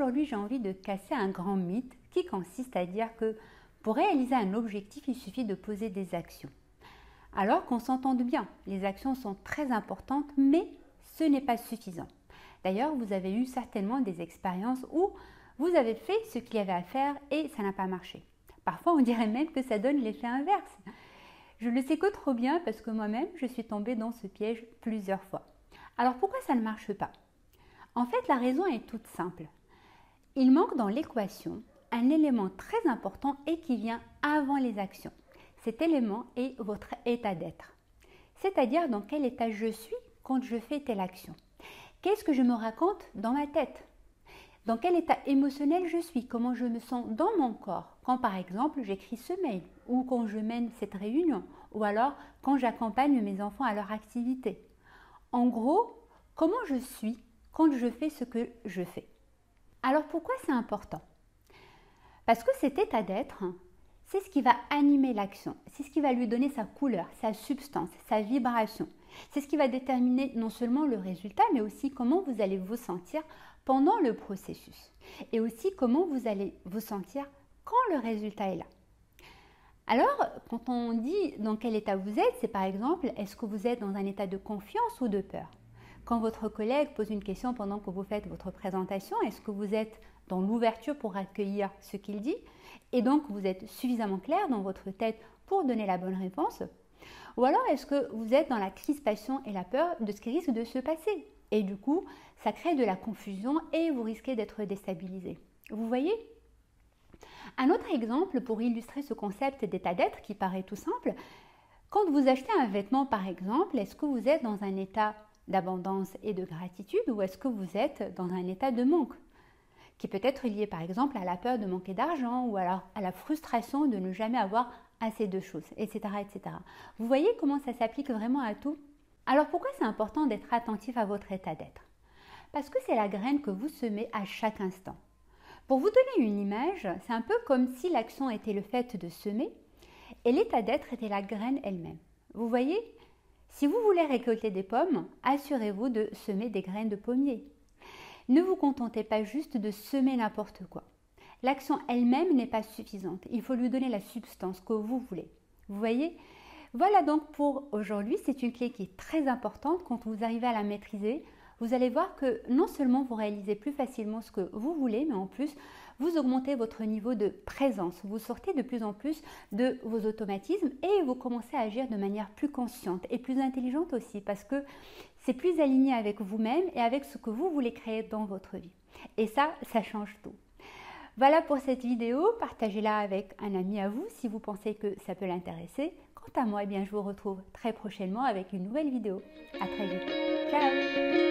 aujourd'hui, j'ai envie de casser un grand mythe qui consiste à dire que pour réaliser un objectif, il suffit de poser des actions. Alors qu'on s'entende bien, les actions sont très importantes, mais ce n'est pas suffisant. D'ailleurs, vous avez eu certainement des expériences où vous avez fait ce qu'il y avait à faire et ça n'a pas marché. Parfois, on dirait même que ça donne l'effet inverse. Je le sais que trop bien parce que moi-même, je suis tombée dans ce piège plusieurs fois. Alors pourquoi ça ne marche pas? En fait, la raison est toute simple. Il manque dans l'équation un élément très important et qui vient avant les actions. Cet élément est votre état d'être. C'est-à-dire dans quel état je suis quand je fais telle action. Qu'est-ce que je me raconte dans ma tête? Dans quel état émotionnel je suis? Comment je me sens dans mon corps? Quand par exemple j'écris ce mail ou quand je mène cette réunion ou alors quand j'accompagne mes enfants à leur activité. En gros, comment je suis quand je fais ce que je fais. Alors pourquoi c'est important? Parce que cet état d'être, c'est ce qui va animer l'action, c'est ce qui va lui donner sa couleur, sa substance, sa vibration. C'est ce qui va déterminer non seulement le résultat, mais aussi comment vous allez vous sentir pendant le processus. Et aussi comment vous allez vous sentir quand le résultat est là. Alors, quand on dit dans quel état vous êtes, c'est par exemple, est-ce que vous êtes dans un état de confiance ou de peur? Quand votre collègue pose une question pendant que vous faites votre présentation, est-ce que vous êtes dans l'ouverture pour accueillir ce qu'il dit et donc vous êtes suffisamment clair dans votre tête pour donner la bonne réponse? Ou alors est-ce que vous êtes dans la crispation et la peur de ce qui risque de se passer? Et du coup, ça crée de la confusion et vous risquez d'être déstabilisé. Vous voyez? Un autre exemple pour illustrer ce concept d'état d'être qui paraît tout simple, quand vous achetez un vêtement par exemple, est-ce que vous êtes dans un état d'abondance et de gratitude ou est-ce que vous êtes dans un état de manque qui peut être lié par exemple à la peur de manquer d'argent ou alors à la frustration de ne jamais avoir assez de choses, etc., etc. Vous voyez comment ça s'applique vraiment à tout? Alors pourquoi c'est important d'être attentif à votre état d'être? Parce que c'est la graine que vous semez à chaque instant. Pour vous donner une image, c'est un peu comme si l'action était le fait de semer et l'état d'être était la graine elle-même. Vous voyez? Si vous voulez récolter des pommes, assurez-vous de semer des graines de pommier. Ne vous contentez pas juste de semer n'importe quoi. L'action elle-même n'est pas suffisante. Il faut lui donner la substance que vous voulez. Vous voyez? Voilà donc pour aujourd'hui. C'est une clé qui est très importante. Quand vous arrivez à la maîtriser, vous allez voir que non seulement vous réalisez plus facilement ce que vous voulez, mais en plus, vous augmentez votre niveau de présence. Vous sortez de plus en plus de vos automatismes et vous commencez à agir de manière plus consciente et plus intelligente aussi parce que c'est plus aligné avec vous-même et avec ce que vous voulez créer dans votre vie. Et ça change tout. Voilà pour cette vidéo. Partagez-la avec un ami à vous si vous pensez que ça peut l'intéresser. Quant à moi, eh bien, je vous retrouve très prochainement avec une nouvelle vidéo. À très vite. Ciao!